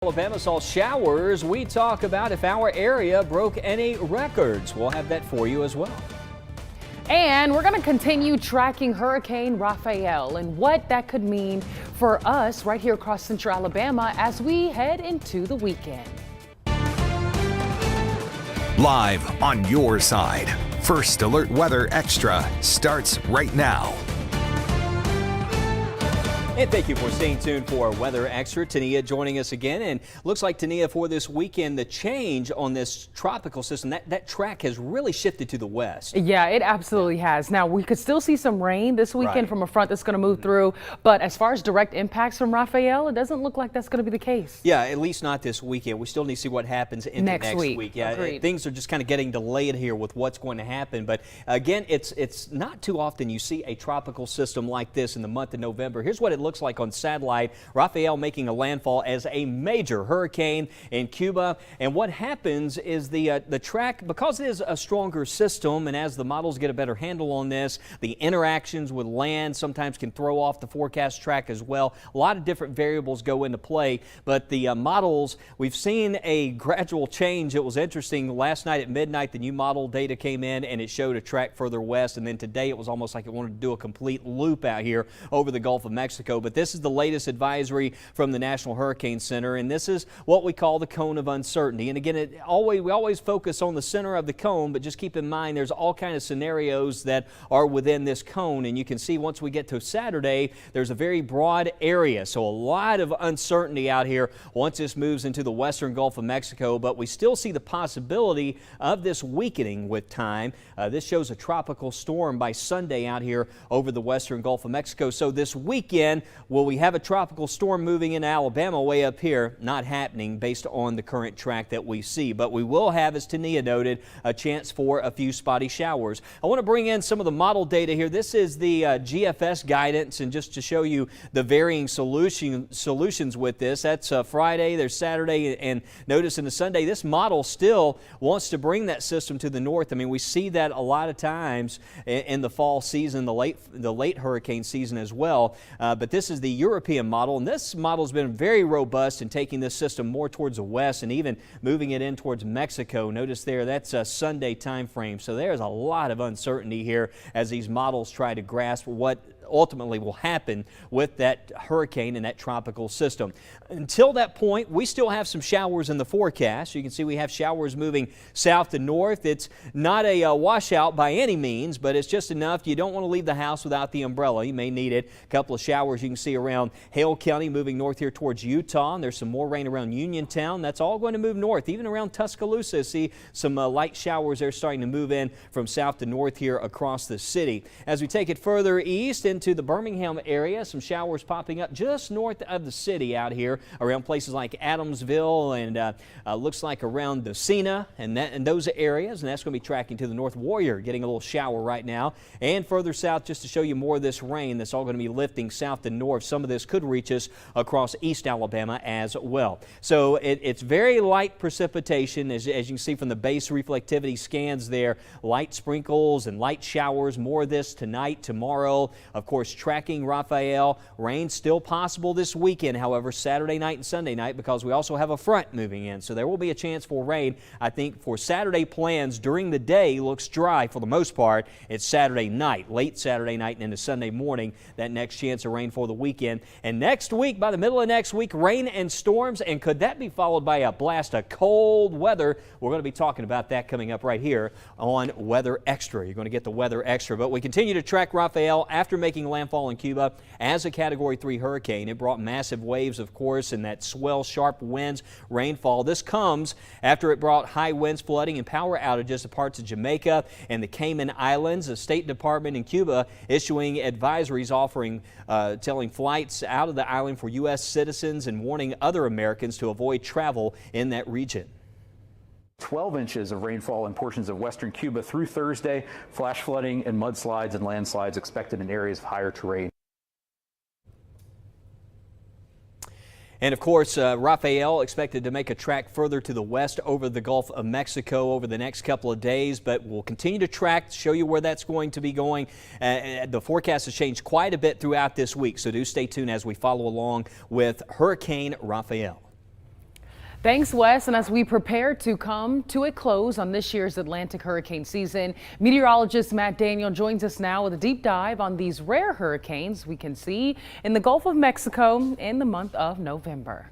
Alabama saw showers. We talk about if our area broke any records. We'll have that for you as well. And we're going to continue tracking Hurricane Raphael and what that could mean for us right here across central Alabama as we head into the weekend. Live on your side. First Alert Weather Extra starts right now. And thank you for staying tuned for Weather Extra. Tania joining us again. And looks like, Tania, for this weekend, the change on this tropical system, that track has really shifted to the west. Yeah, it absolutely has. Now, we could still see some rain this weekend from a front that's going to move through. But as far as direct impacts from Raphael, it doesn't look like that's going to be the case. Yeah, at least not this weekend. We still need to see what happens into next week. Yeah, Agreed. Things are just kind of getting delayed here with what's going to happen. But again, it's not too often you see a tropical system like this in the month of November. Here's what it looks like on satellite. Raphael making a landfall as a major hurricane in Cuba. And what happens is the track, because it is a stronger system, and as the models get a better handle on this, the interactions with land sometimes can throw off the forecast track as well. A lot of different variables go into play, but the models, we've seen a gradual change. It was interesting. Last night at midnight, the new model data came in and it showed a track further west, and then today it was almost like it wanted to do a complete loop out here over the Gulf of Mexico. But this is the latest advisory from the National Hurricane Center, and this is what we call the cone of uncertainty. And again, we always focus on the center of the cone, but just keep in mind there's all kinds of scenarios that are within this cone. And you can see once we get to Saturday, there's a very broad area, so a lot of uncertainty out here once this moves into the western Gulf of Mexico. But we still see the possibility of this weakening with time. This shows a tropical storm by Sunday out here over the western Gulf of Mexico. So this weekend, will we have a tropical storm moving into Alabama way up here? Not happening based on the current track that we see. But we will have, as Tania noted, a chance for a few spotty showers. I want to bring in some of the model data here. This is the GFS guidance, and just to show you the varying solutions with this. That's Friday, there's Saturday, and notice in the Sunday, this model still wants to bring that system to the north. I mean, we see that a lot of times in the fall season, the late hurricane season as well. But this is the European model, and this model has been very robust in taking this system more towards the west and even moving it in towards Mexico. Notice there, that's a Sunday time frame. So there's a lot of uncertainty here as these models try to grasp what ultimately will happen with that hurricane and that tropical system. Until that point, we still have some showers in the forecast. You can see we have showers moving south to north. It's not a washout by any means, but it's just enough. You don't want to leave the house without the umbrella. You may need it. A couple of showers you can see around Hale County moving north here towards Utah. And there's some more rain around Uniontown. That's all going to move north. Even around Tuscaloosa, see some light showers there starting to move in from south to north here across the city. As we take it further east into the Birmingham area, some showers popping up just north of the city out here around places like Adamsville and looks like around Docena and those areas, and that's going to be tracking to the north. Warrior getting a little shower right now, and further south just to show you more of this rain that's all going to be lifting south to north. Some of this could reach us across East Alabama as well. So it's very light precipitation, as you can see from the base reflectivity scans there. Light sprinkles and light showers, more of this tonight, tomorrow. Of course, tracking Raphael. Rain still possible this weekend, however, Saturday night and Sunday night, because we also have a front moving in. So there will be a chance for rain. I think for Saturday plans during the day looks dry for the most part. It's Saturday night, late Saturday night and into Sunday morning, that next chance of rain for the weekend. And next week, by the middle of next week, rain and storms. And could that be followed by a blast of cold weather? We're going to be talking about that coming up right here on Weather Extra. You're going to get the Weather Extra. But we continue to track Raphael after making landfall in Cuba as a Category 3 hurricane. It brought massive waves, of course, and that swell, sharp winds, rainfall. This comes after it brought high winds, flooding, and power outages to parts of Jamaica and the Cayman Islands. The State Department in Cuba issuing advisories telling flights out of the island for U.S. citizens and warning other Americans to avoid travel in that region. 12 inches of rainfall in portions of western Cuba through Thursday. Flash flooding and mudslides and landslides expected in areas of higher terrain. And of course, Raphael expected to make a track further to the west over the Gulf of Mexico over the next couple of days, but we'll continue to track, show you where that's going to be going. The forecast has changed quite a bit throughout this week, so do stay tuned as we follow along with Hurricane Raphael. Thanks, Wes. And as we prepare to come to a close on this year's Atlantic hurricane season, meteorologist Matt Daniel joins us now with a deep dive on these rare hurricanes we can see in the Gulf of Mexico in the month of November.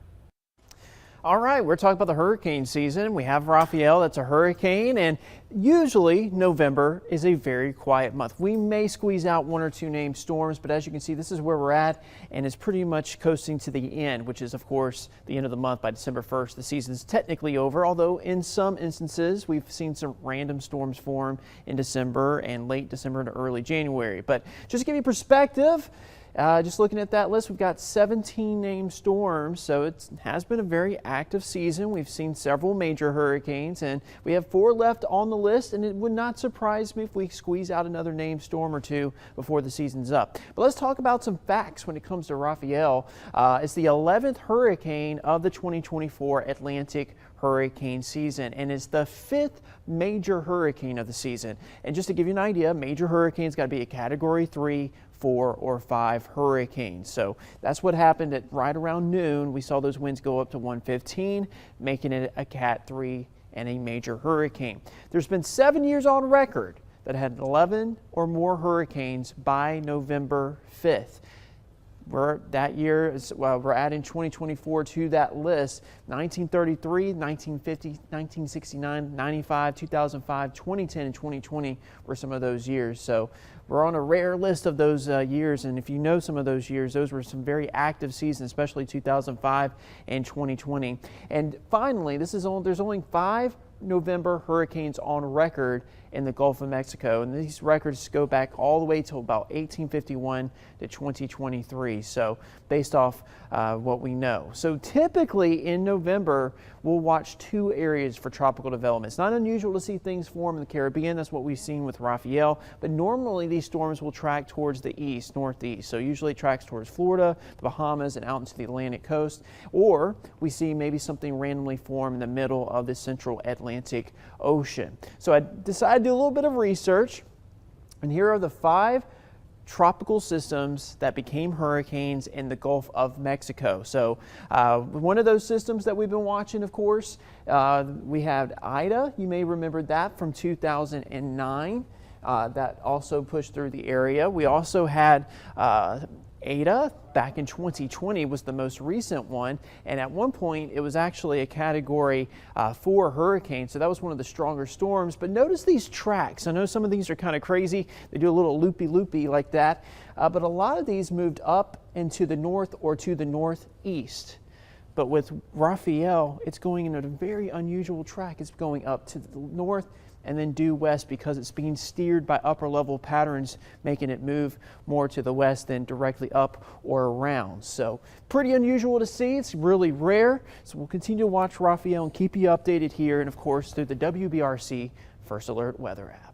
All right, we're talking about the hurricane season. We have Raphael, that's a hurricane, and usually November is a very quiet month. We may squeeze out one or two named storms, but as you can see, this is where we're at, and it's pretty much coasting to the end, which is, of course, the end of the month. By December 1st. The season is technically over, although in some instances we've seen some random storms form in December and late December into early January. But just to give you perspective, just looking at that list, we've got 17 named storms, so it has been a very active season. We've seen several major hurricanes, and we have 4 left on the list, and it would not surprise me if we squeeze out another named storm or 2 before the season's up. But let's talk about some facts when it comes to Raphael. It's the 11th hurricane of the 2024 Atlantic hurricane season, and it's the 5th major hurricane of the season. And just to give you an idea, major hurricanes got to be a Category 3, 4, or 5 hurricanes. So that's what happened at right around noon. We saw those winds go up to 115, making it a Cat 3 and a major hurricane. There's been 7 years on record that had 11 or more hurricanes by November 5th. That year, we're adding 2024 to that list. 1933, 1950, 1969, 95, 2005, 2010, and 2020 were some of those years. So we're on a rare list of those years, and if you know some of those years, those were some very active seasons, especially 2005 and 2020. And finally, there's only 5 November hurricanes on record in the Gulf of Mexico, and these records go back all the way to about 1851 to 2023, so based off what we know. So typically in November we'll watch 2 areas for tropical development. It's not unusual to see things form in the Caribbean. That's what we've seen with Raphael, but normally these storms will track towards the east, northeast, so usually tracks towards Florida, the Bahamas, and out into the Atlantic coast, or we see maybe something randomly form in the middle of the central Atlantic Ocean. So I decided to do a little bit of research, and here are the 5 tropical systems that became hurricanes in the Gulf of Mexico. So one of those systems that we've been watching, of course, we had Ida. You may remember that from 2009. That also pushed through the area. We also had Ada back in 2020 was the most recent one, and at one point it was actually a Category 4 hurricane, so that was one of the stronger storms. But notice these tracks. I know some of these are kind of crazy. They do a little loopy like that, but a lot of these moved up into the north or to the northeast. But with Raphael, it's going in a very unusual track. It's going up to the north and then due west because it's being steered by upper level patterns, making it move more to the west than directly up or around. So pretty unusual to see. It's really rare. So we'll continue to watch Raphael and keep you updated here, and of course through the WBRC First Alert Weather app.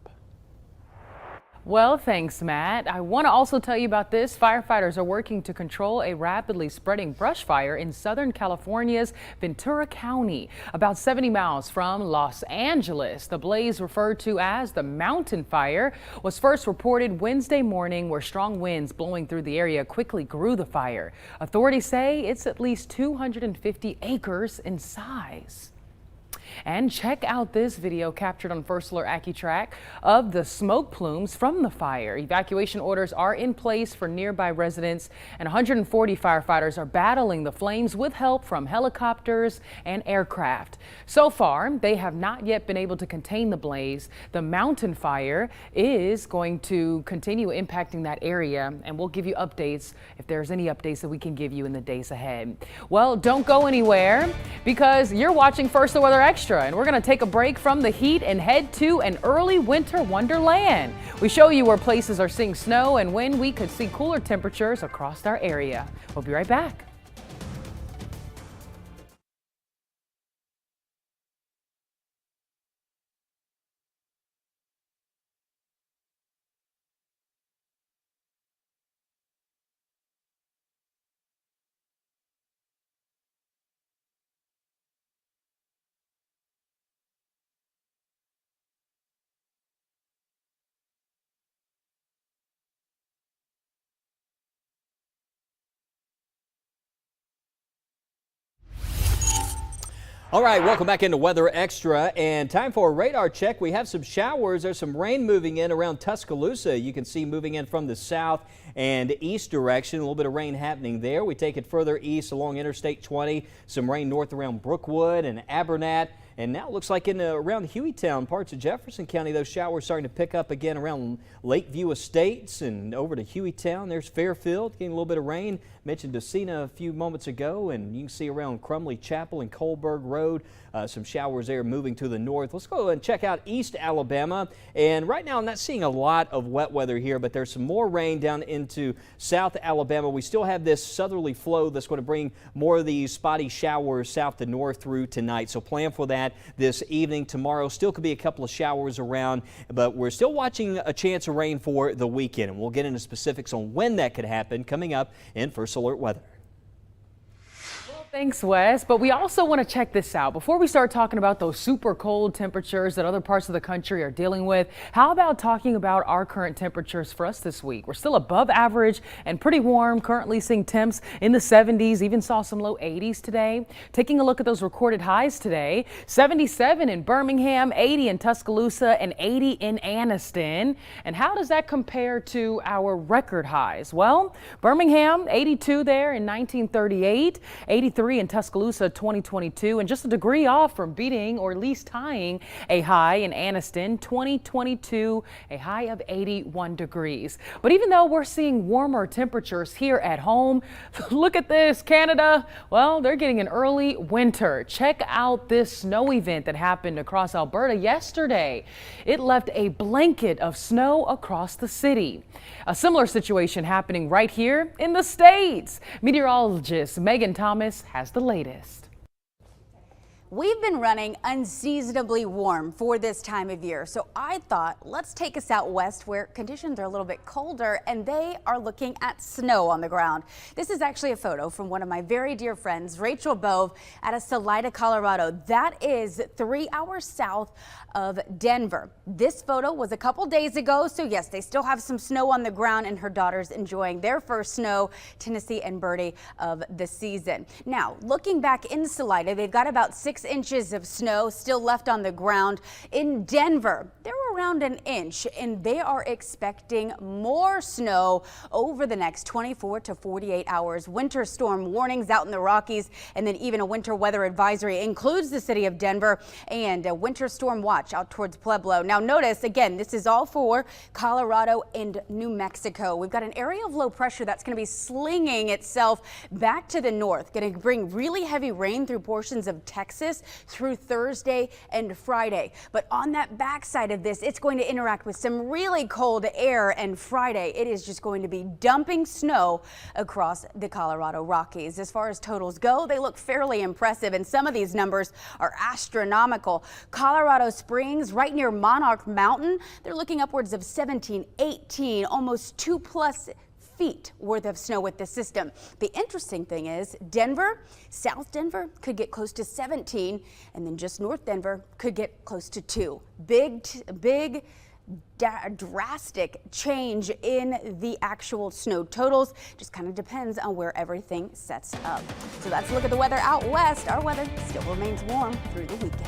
Well, thanks, Matt. I want to also tell you about this. Firefighters are working to control a rapidly spreading brush fire in Southern California's Ventura County, about 70 miles from Los Angeles. The blaze, referred to as the Mountain Fire, was first reported Wednesday morning, where strong winds blowing through the area quickly grew the fire. Authorities say it's at least 250 acres in size. And check out this video captured on First Alert AccuTrack of the smoke plumes from the fire. Evacuation orders are in place for nearby residents, and 140 firefighters are battling the flames with help from helicopters and aircraft. So far, they have not yet been able to contain the blaze. The Mountain Fire is going to continue impacting that area, and we'll give you updates if there's any updates that we can give you in the days ahead. Well, don't go anywhere, because you're watching First Alert Weather Extra. And we're going to take a break from the heat and head to an early winter wonderland. We show you where places are seeing snow and when we could see cooler temperatures across our area. We'll be right back. All right, welcome back into Weather Extra, and time for a radar check. We have some showers. There's some rain moving in around Tuscaloosa. You can see moving in from the south and east direction. A little bit of rain happening there. We take it further east along Interstate 20. Some rain north around Brookwood and Abernat. And now it looks like around Hueytown, parts of Jefferson County, those showers starting to pick up again around Lakeview Estates and over to Hueytown. There's Fairfield getting a little bit of rain. Mentioned Decina a few moments ago, and you can see around Crumley Chapel and Colberg Road some showers there moving to the north. Let's go and check out East Alabama. And right now I'm not seeing a lot of wet weather here, but there's some more rain down into South Alabama. We still have this southerly flow that's going to bring more of these spotty showers south to north through tonight. So plan for that this evening. Tomorrow still could be a couple of showers around, but we're still watching a chance of rain for the weekend. And we'll get into specifics on when that could happen coming up in First Alert Weather. Thanks, Wes. But we also want to check this out. Before we start talking about those super cold temperatures that other parts of the country are dealing with, how about talking about our current temperatures for us this week? We're still above average and pretty warm, currently seeing temps in the 70s, even saw some low 80s today. Taking a look at those recorded highs today, 77 in Birmingham, 80 in Tuscaloosa, and 80 in Anniston. And how does that compare to our record highs? Well, Birmingham, 82 there in 1938, 83 in Tuscaloosa 2022, and just a degree off from beating or at least tying a high in Anniston 2022, a high of 81 degrees. But even though we're seeing warmer temperatures here at home, look at this, Canada. Well, they're getting an early winter. Check out this snow event that happened across Alberta yesterday. It left a blanket of snow across the city. A similar situation happening right here in the States. Meteorologist Megan Thomas has the latest. We've been running unseasonably warm for this time of year, so I thought let's take us out west where conditions are a little bit colder and they are looking at snow on the ground. This is actually a photo from one of my very dear friends, Rachel Bove, out of Salida, Colorado. That is 3 hours south of Denver. This photo was a couple days ago, so yes, they still have some snow on the ground and her daughter's enjoying their first snow, Tennessee and Birdie, of the season. Now, looking back in Salida, they've got about 6 inches of snow still left on the ground. In Denver, they're around an inch, and they are expecting more snow over the next 24 to 48 hours. Winter storm warnings out in the Rockies, and then even a winter weather advisory includes the city of Denver, and a winter storm watch out towards Pueblo. Now notice, again, this is all for Colorado and New Mexico. We've got an area of low pressure that's going to be slinging itself back to the north, going to bring really heavy rain through portions of Texas through Thursday and Friday. But on that backside of this, it's going to interact with some really cold air, and Friday it is just going to be dumping snow across the Colorado Rockies. As far as totals go, they look fairly impressive, and some of these numbers are astronomical. Colorado Springs, right near Monarch Mountain, they're looking upwards of 17, 18, almost 2+ feet worth of snow with the system. The interesting thing is Denver, South Denver could get close to 17, and then just North Denver could get close to 2. Big drastic change in the actual snow totals. Just kind of depends on where everything sets up. So that's a look at the weather out west. Our weather still remains warm through the weekend.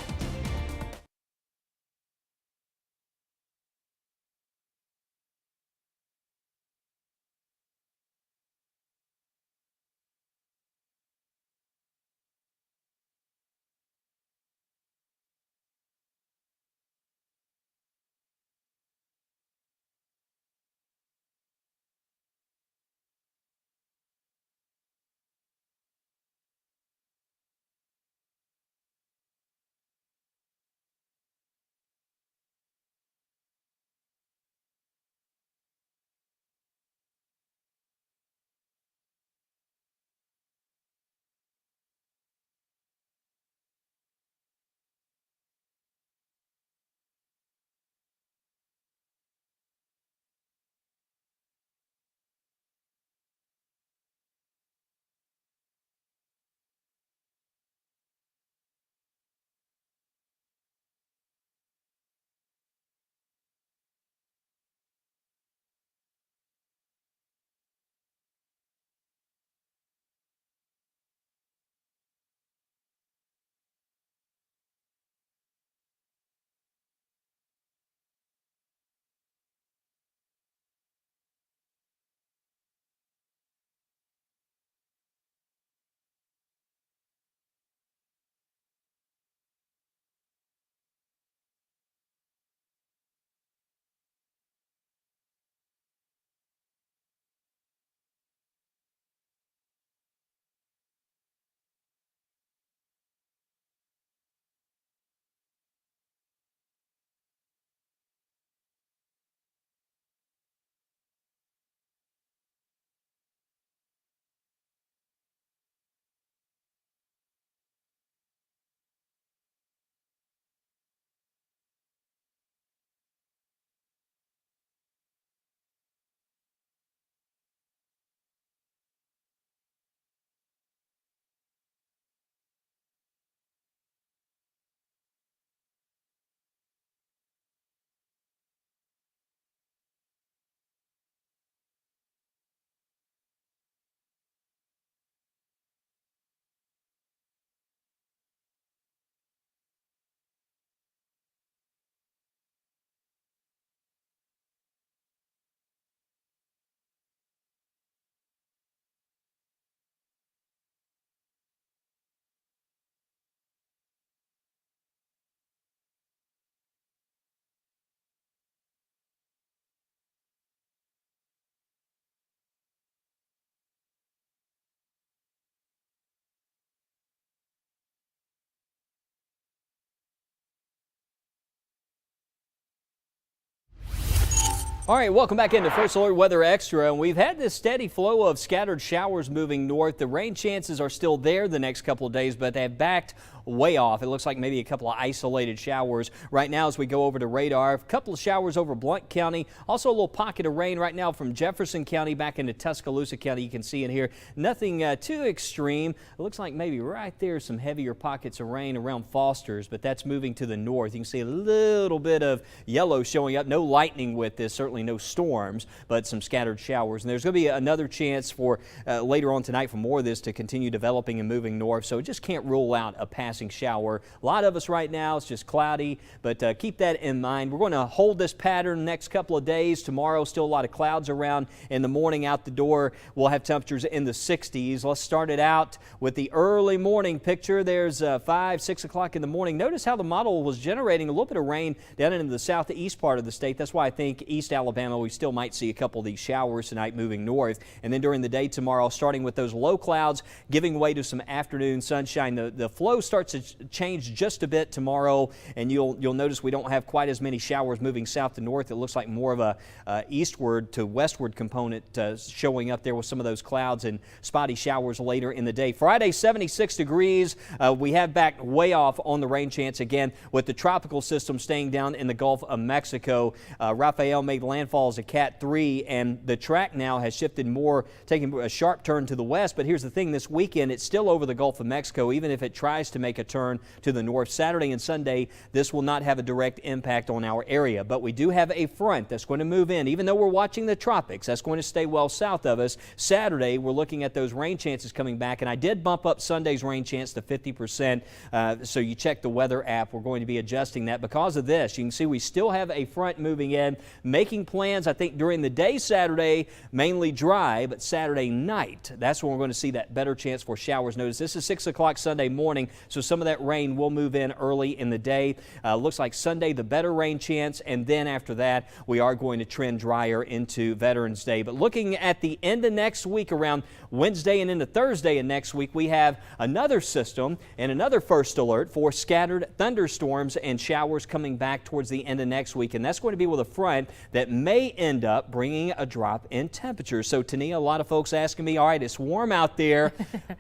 All right, welcome back into First Alert Weather Extra. And we've had this steady flow of scattered showers moving north. The rain chances are still there the next couple of days, but they have backed way off. It looks like maybe a couple of isolated showers right now as we go over to radar. A couple of showers over Blount County. Also a little pocket of rain right now from Jefferson County back into Tuscaloosa County. You can see in here nothing too extreme. It looks like maybe right there some heavier pockets of rain around Foster's, but that's moving to the north. You can see a little bit of yellow showing up. No lightning with this, certainly no storms, but some scattered showers. And there's going to be another chance for later on tonight for more of this to continue developing and moving north. So just can't rule out a passing shower. A lot of us right now, it's just cloudy, but keep that in mind. We're going to hold this pattern the next couple of days. Tomorrow, still a lot of clouds around. In the morning out the door, we'll have temperatures in the 60s. Let's start it out with the early morning picture. There's 5, 6 o'clock in the morning. Notice how the model was generating a little bit of rain down into the southeast part of the state. That's why I think East Alabama, we still might see a couple of these showers tonight moving north. And then during the day tomorrow, starting with those low clouds, giving way to some afternoon sunshine. The flow starts to change just a bit tomorrow, and you'll notice we don't have quite as many showers moving south to north. It looks like more of a eastward to westward component showing up there with some of those clouds and spotty showers later in the day. Friday, 76 degrees. We have backed way off on the rain chance again with the tropical system staying down in the Gulf of Mexico. Raphael made landfall as a Cat 3, and the track now has shifted more, taking a sharp turn to the west. But here's the thing, this weekend it's still over the Gulf of Mexico, even if it tries to make a turn to the north. Saturday and Sunday, this will not have a direct impact on our area, but we do have a front that's going to move in. Even though we're watching the tropics, that's going to stay well south of us. Saturday, we're looking at those rain chances coming back, and I did bump up Sunday's rain chance to 50%. So you check the weather app. We're going to be adjusting that because of this. You can see we still have a front moving in, making plans, I think, during the day Saturday, mainly dry, but Saturday night, that's when we're going to see that better chance for showers. Notice this is 6 o'clock Sunday morning, so some of that rain will move in early in the day. Looks like Sunday, the better rain chance, and then after that, we are going to trend drier into Veterans Day. But looking at the end of next week, around Wednesday and into Thursday of next week, we have another system and another first alert for scattered thunderstorms and showers coming back towards the end of next week, and that's going to be with a front that may end up bringing a drop in temperature. So Tania, a lot of folks asking me, all right, it's warm out there.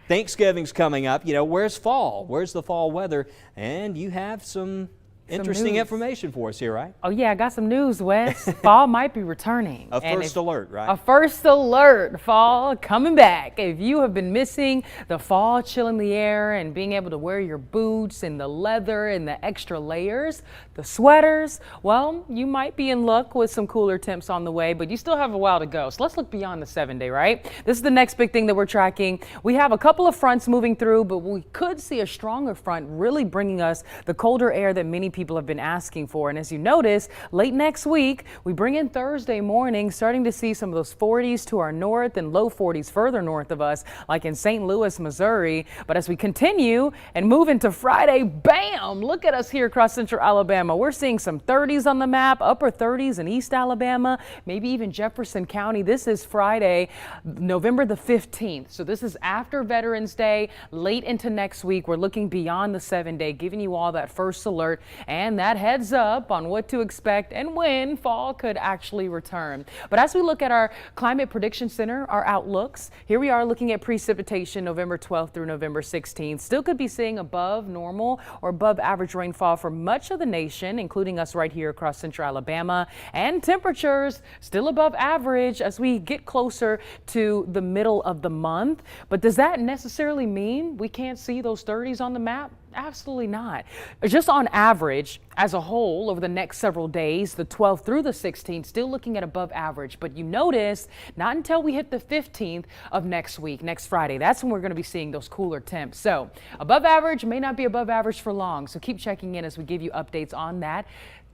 Thanksgiving's coming up. You know, where's fall? Where's the fall weather? And you have some interesting information for us here, right? Oh yeah, I got some news, Wes. Fall might be returning. A first alert, right? A first alert. Fall coming back. If you have been missing the fall chill in the air and being able to wear your boots and the leather and the extra layers, the sweaters, well, you might be in luck with some cooler temps on the way, but you still have a while to go. So let's look beyond the 7-day, right? This is the next big thing that we're tracking. We have a couple of fronts moving through, but we could see a stronger front really bringing us the colder air that many people have been asking for. And as you notice, late next week, we bring in Thursday morning, starting to see some of those 40s to our north and low 40s further north of us, like in St. Louis, Missouri. But as we continue and move into Friday, bam, look at us here across central Alabama. We're seeing some 30s on the map, upper 30s in East Alabama, maybe even Jefferson County. This is Friday, November the 15th. So this is after Veterans Day, late into next week. We're looking beyond the 7-day, giving you all that first alert and that heads up on what to expect and when fall could actually return. But as we look at our Climate Prediction Center, our outlooks, here we are looking at precipitation November 12th through November 16th. Still could be seeing above normal or above average rainfall for much of the nation, including us right here across central Alabama, and temperatures still above average as we get closer to the middle of the month. But does that necessarily mean we can't see those 30s on the map? Absolutely not. Just on average, as a whole, over the next several days, the 12th through the 16th, still looking at above average. But you notice, not until we hit the 15th of next week, next Friday, that's when we're going to be seeing those cooler temps. So above average may not be above average for long. So keep checking in as we give you updates on that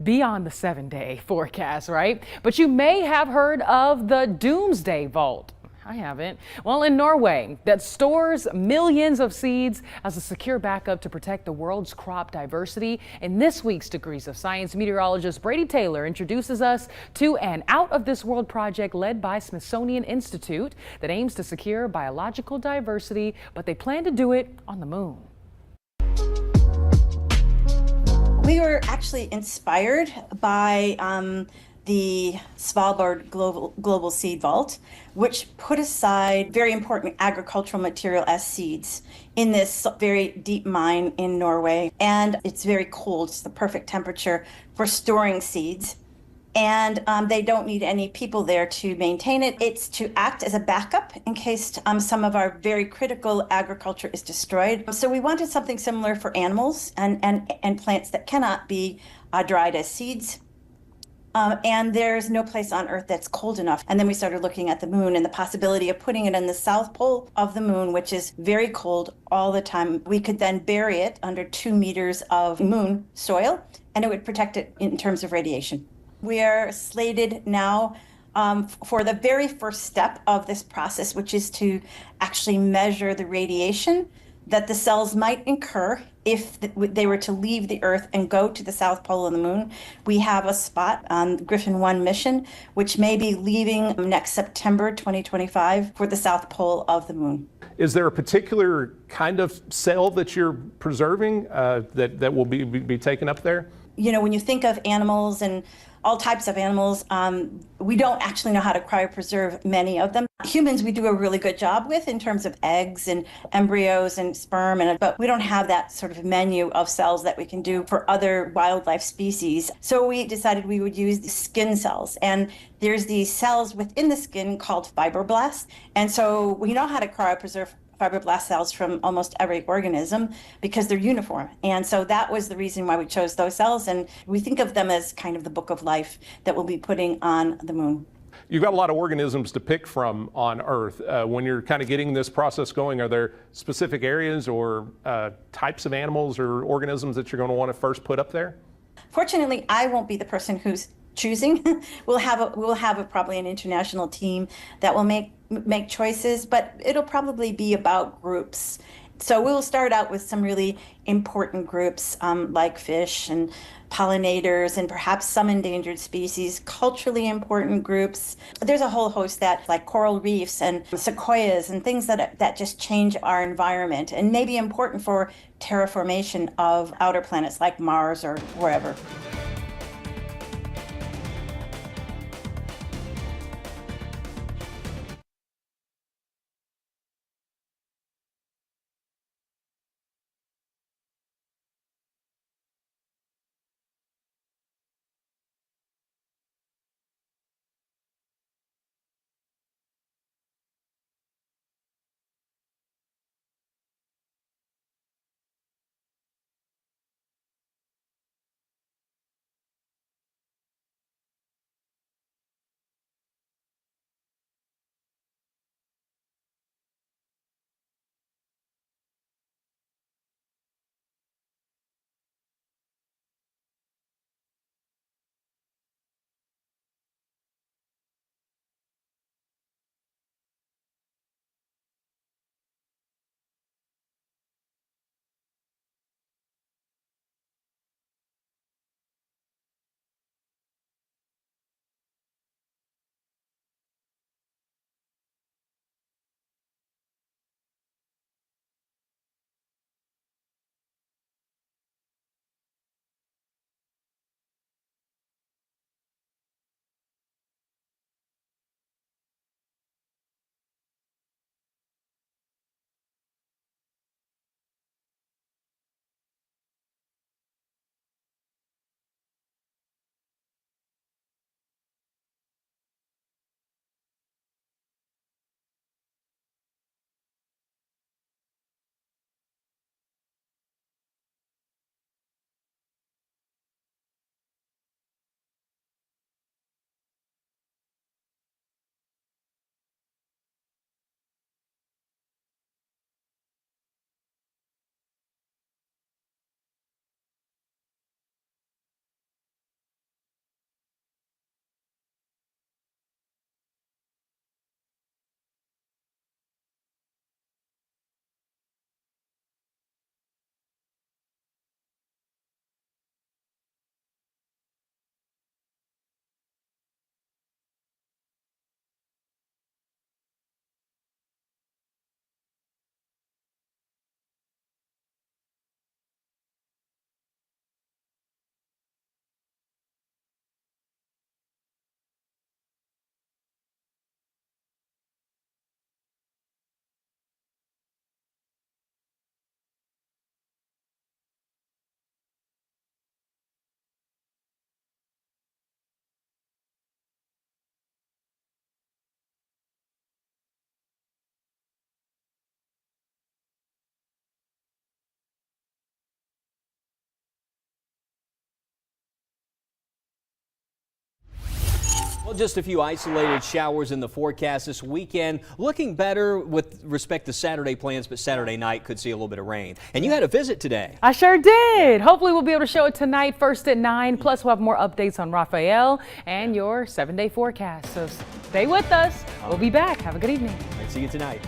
beyond the 7-day forecast, right? But you may have heard of the Doomsday Vault. I haven't. Well, in Norway, that stores millions of seeds as a secure backup to protect the world's crop diversity. In this week's Degrees of Science, meteorologist Brady Taylor introduces us to an out-of-this-world project led by Smithsonian Institute that aims to secure biological diversity, but they plan to do it on the moon. We were actually inspired by the Svalbard Global Seed Vault, which put aside very important agricultural material as seeds in this very deep mine in Norway. And it's very cold. It's the perfect temperature for storing seeds. And they don't need any people there to maintain it. It's to act as a backup in case some of our very critical agriculture is destroyed. So we wanted something similar for animals and plants that cannot be dried as seeds. And there's no place on Earth that's cold enough. And then we started looking at the moon and the possibility of putting it in the south pole of the moon, which is very cold all the time. We could then bury it under 2 meters of moon soil, and it would protect it in terms of radiation. We are slated now for the very first step of this process, which is to actually measure the radiation that the cells might incur if they were to leave the Earth and go to the South Pole of the Moon. We have a spot on the Griffin 1 mission, which may be leaving next September 2025 for the South Pole of the Moon. Is there a particular kind of cell that you're preserving that will be taken up there? You know, when you think of animals and all types of animals, we don't actually know how to cryopreserve many of them. Humans, we do a really good job with in terms of eggs and embryos and sperm, but we don't have that sort of menu of cells that we can do for other wildlife species. So we decided we would use the skin cells. And there's these cells within the skin called fibroblasts. And so we know how to cryopreserve fibroblast cells from almost every organism because they're uniform. And so that was the reason why we chose those cells. And we think of them as kind of the book of life that we'll be putting on the moon. You've got a lot of organisms to pick from on Earth. When you're kind of getting this process going, are there specific areas or types of animals or organisms that you're going to want to first put up there? Fortunately, I won't be the person who's choosing. we'll have probably an international team that will make choices, but it'll probably be about groups. So we'll start out with some really important groups like fish and pollinators and perhaps some endangered species, culturally important groups. There's a whole host that like coral reefs and sequoias and things that just change our environment and may be important for terraformation of outer planets like Mars or wherever. Well, just a few isolated showers in the forecast this weekend. Looking better with respect to Saturday plans, but Saturday night could see a little bit of rain. And you had a visit today. I sure did. Hopefully we'll be able to show it tonight, first at 9. Plus we'll have more updates on Raphael and your 7-day forecast. So stay with us. We'll be back. Have a good evening. See you tonight.